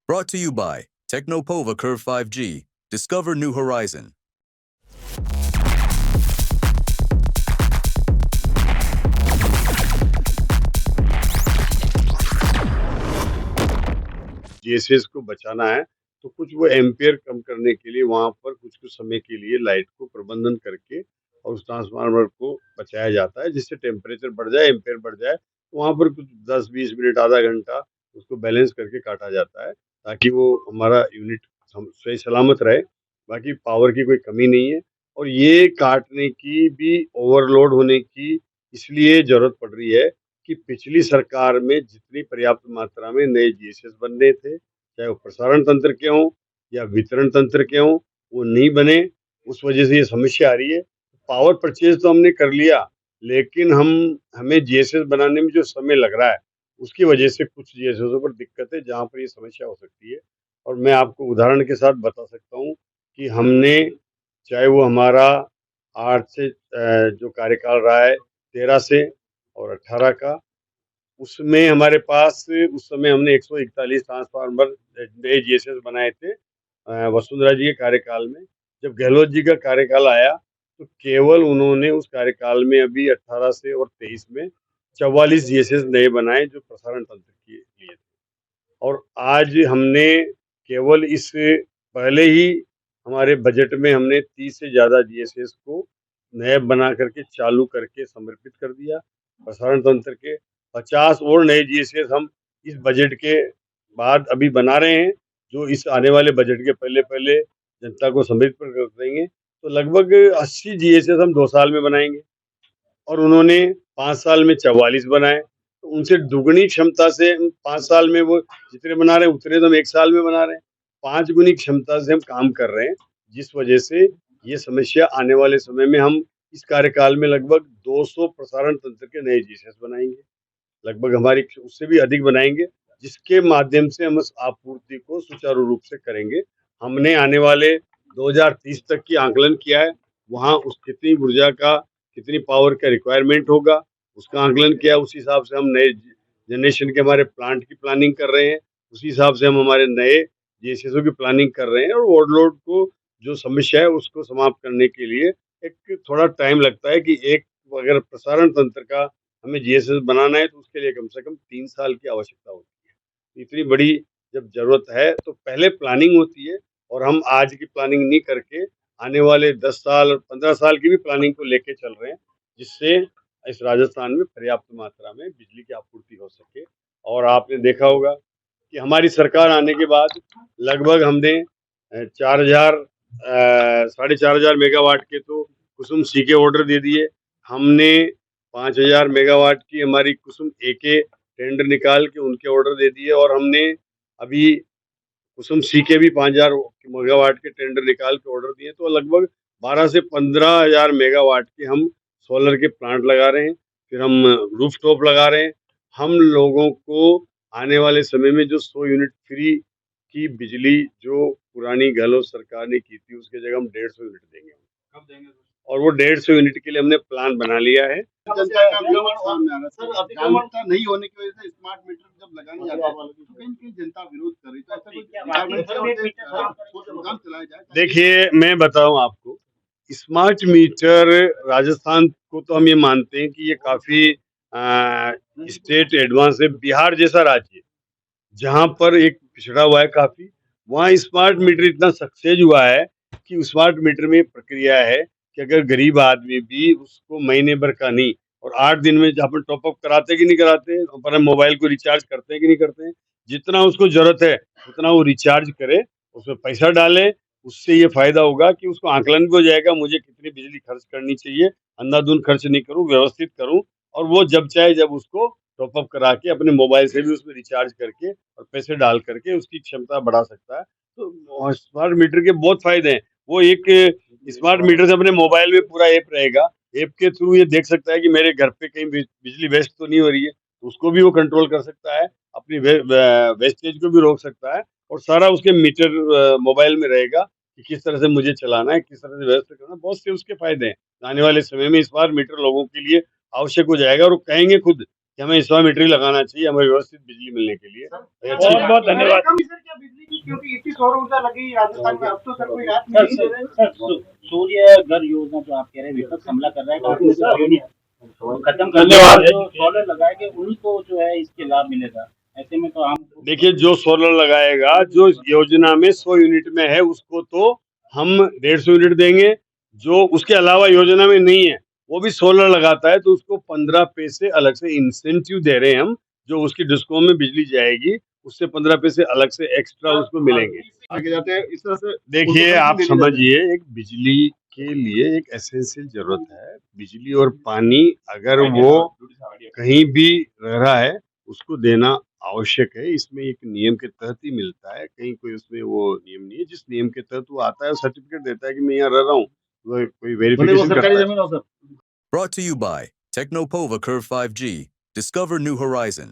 Brought to you by Technopova Curve 5G. Discover new horizon. GSS को बचाना है तो कुछ वो एम्पियर कम करने के लिए वहाँ पर कुछ-कुछ समय के लिए लाइट को प्रबंधन करके और उस ट्रांसफार्मर को बचाया जाता है, जिससे टेम्परेचर बढ़ जाए, एम्पियर बढ़ जाए। तो वहाँ पर कुछ 10-20 मिनट, आधा घंटा उसको बैलेंस करके काटा जाता है, ताकि वो हमारा यूनिट सही सलामत रहे। बाकी पावर की कोई कमी नहीं है और ये काटने की भी ओवरलोड होने की इसलिए ज़रूरत पड़ रही है कि पिछली सरकार में जितनी पर्याप्त मात्रा में नए जीएसएस बनने थे, चाहे वो प्रसारण तंत्र के हों या वितरण तंत्र के हों, वो नहीं बने, उस वजह से ये समस्या आ रही है। पावर परचेज़ तो हमने कर लिया, लेकिन हमें जीएसएस बनाने में जो समय लग रहा है, उसकी वजह से कुछ जीएसएसों पर दिक्कत है, जहाँ पर ये समस्या हो सकती है। और मैं आपको उदाहरण के साथ बता सकता हूँ कि हमने, चाहे वो हमारा 8 से जो कार्यकाल रहा है 13 से और 18 का, उसमें हमारे पास उस समय हमने 141 ट्रांसफार्मर नए जीएसएस बनाए थे वसुंधरा जी के कार्यकाल में। जब गहलोत जी का कार्यकाल आया, तो केवल उन्होंने उस कार्यकाल में अभी 18 से और 23 में 44 जीएसएस नए बनाए जो प्रसारण तंत्र के लिए थे। और आज हमने केवल इस पहले ही हमारे बजट में हमने 30 से ज़्यादा जीएसएस को नए बना करके चालू करके समर्पित कर दिया। प्रसारण तंत्र के 50 और नए जीएसएस हम इस बजट के बाद अभी बना रहे हैं, जो इस आने वाले बजट के पहले-पहले जनता को समर्पित कर देंगे। तो लगभग 80 जीएसएस हम 2 साल में बनाएँगे। और उन्होंने 5 साल में 44 बनाए, तो उनसे दुगनी क्षमता से हम 5 साल में वो जितने बना रहे हैं, उतने तो हम 1 साल में बना रहे हैं। 5 गुनी क्षमता से हम काम कर रहे हैं, जिस वजह से ये समस्या आने वाले समय में हम इस कार्यकाल में लगभग 200 प्रसारण तंत्र के नए जीएसएस बनाएँगे। लगभग हमारी उससे भी अधिक बनाएँगे, जिसके माध्यम से हम उस आपूर्ति को सुचारू रूप से करेंगे। हमने आने वाले 2030 तक की आकलन किया है, वहाँ उस कितनी ऊर्जा का, कितनी पावर का रिक्वायरमेंट होगा, उसका आकलन किया। उस हिसाब से हम नए जनरेशन के हमारे प्लांट की प्लानिंग कर रहे हैं, उसी हिसाब से हम हमारे नए जीएसएसओ की प्लानिंग कर रहे हैं और ओवरलोड को, जो समस्या है, उसको समाप्त करने के लिए एक थोड़ा टाइम लगता है कि एक अगर प्रसारण तंत्र का हमें जीएसएस बनाना है तो उसके लिए कम से कम 3 साल की आवश्यकता होती है। इतनी बड़ी जब ज़रूरत है तो पहले प्लानिंग होती है और हम आज की प्लानिंग नहीं करके आने वाले 10 साल और 15 साल की भी प्लानिंग को लेके चल रहे हैं, जिससे इस राजस्थान में पर्याप्त मात्रा में बिजली की आपूर्ति हो सके। और आपने देखा होगा कि हमारी सरकार आने के बाद लगभग हमने 4000 साढ़े 4000 मेगावाट के तो कुसुम सी के ऑर्डर दे दिए। हमने 5000 मेगावाट की हमारी कुसुम ए के टेंडर निकाल के उनके ऑर्डर दे दिए और हमने अभी कुसुम सी के भी 5000 मेगावाट के टेंडर निकाल के ऑर्डर दिए। तो लगभग 12 से 15,000 मेगावाट के हम सोलर के प्लांट लगा रहे हैं। फिर हम रूफटॉप लगा रहे हैं। हम लोगों को आने वाले समय में जो 100 यूनिट फ्री की बिजली जो पुरानी गहलोत सरकार ने की थी, उसकी जगह हम 150 यूनिट देंगे। कब देंगे? और वो 150 यूनिट के लिए हमने प्लान बना लिया है। जनता का विरोध सामने आ रहा है। सर, जागरूकता नहीं होने की वजह से स्मार्ट मीटर जब लगाने जाते हैं तो कहीं न कहीं जनता विरोध कर रही है। तो ऐसा कोई प्रोग्राम चलाया जाए? देखिए, मैं बताऊँ आपको, स्मार्ट मीटर राजस्थान को तो हम ये मानते हैं कि ये काफ़ी स्टेट एडवांस है। बिहार जैसा राज्य, जहाँ पर एक पिछड़ा हुआ है काफ़ी, वहाँ स्मार्ट मीटर इतना सक्सेस हुआ है कि स्मार्ट मीटर में प्रक्रिया है कि अगर गरीब आदमी भी उसको महीने भर का नहीं और 8 दिन में अपन टॉप अप कराते कि नहीं कराते, अपने मोबाइल को रिचार्ज करते हैं कि नहीं करते हैं, जितना उसको ज़रूरत है उतना वो रिचार्ज करे, उसमें पैसा डाले, उससे ये फ़ायदा होगा कि उसको आकलन भी हो जाएगा, मुझे कितनी बिजली खर्च करनी चाहिए, अंधाधुंध खर्च नहीं करूँ, व्यवस्थित करूँ और वो जब चाहे जब उसको टॉप अप करा के अपने मोबाइल से भी उसमें रिचार्ज करके और पैसे डाल करके उसकी क्षमता बढ़ा सकता है। तो स्मार्ट मीटर के बहुत फ़ायदे हैं। वो एक स्मार्ट मीटर से अपने मोबाइल में पूरा ऐप रहेगा। ऐप के थ्रू ये देख सकता है कि मेरे घर पे कहीं बिजली वेस्ट तो नहीं हो रही है। उसको भी वो कंट्रोल कर सकता है, अपनी वेस्टेज को भी रोक सकता है और सारा उसके मीटर मोबाइल में रहेगा कि किस तरह से मुझे चलाना है, किस तरह से व्यवस्थित करना है। बहुत से उसके फ़ायदे हैं। आने वाले समय में स्मार्ट मीटर लोगों के लिए आवश्यक हो जाएगा और वो कहेंगे खुद कि हमें स्मार्ट मीटर ही लगाना चाहिए, हमें व्यवस्थित बिजली मिलने के लिए। बहुत-बहुत धन्यवाद। क्योंकि इतनी सौर ऊर्जा लगी राजस्थान में, अब तो सर कोई रात सर नहीं दे रहे। सर सूर्य घर योजना जो आप कह रहे हैं विपक्ष हमला कर रहा है, खत्म करने वाले जो सोलर लगाएंगे उनको जो है इसके लाभ मिलेगा। ऐसे में तो हम देखिए, जो सोलर लगाएगा, जो इस योजना में 100 यूनिट में है, उसको तो हम 150 यूनिट देंगे। जो उसके अलावा योजना में नहीं है, वो भी सोलर लगाता है, तो उसको 15 पैसे अलग से इंसेंटिव दे रहे हैं हम। जो उसकी डिस्कॉम में बिजली जाएगी, उससे 15 पैसे अलग से एक्स्ट्रा उसको मिलेंगे। आगे जाते हैं इस तरह से। देखिए, आप समझिए, एक बिजली के लिए एक एसेंशियल जरूरत है। बिजली और पानी अगर वो कहीं भी रह रहा है, उसको देना आवश्यक है। इसमें एक नियम के तहत ही मिलता है, कहीं कोई उसमें वो नियम नहीं है। जिस नियम के तहत वो आता है, सर्टिफिकेट देता है कि मैं यहाँ रह रहा हूँ, वो कोई वेरिफिकेशन करता है। जमीन हो sir. Brought to you by Technopova Curve 5G. Discover new horizon.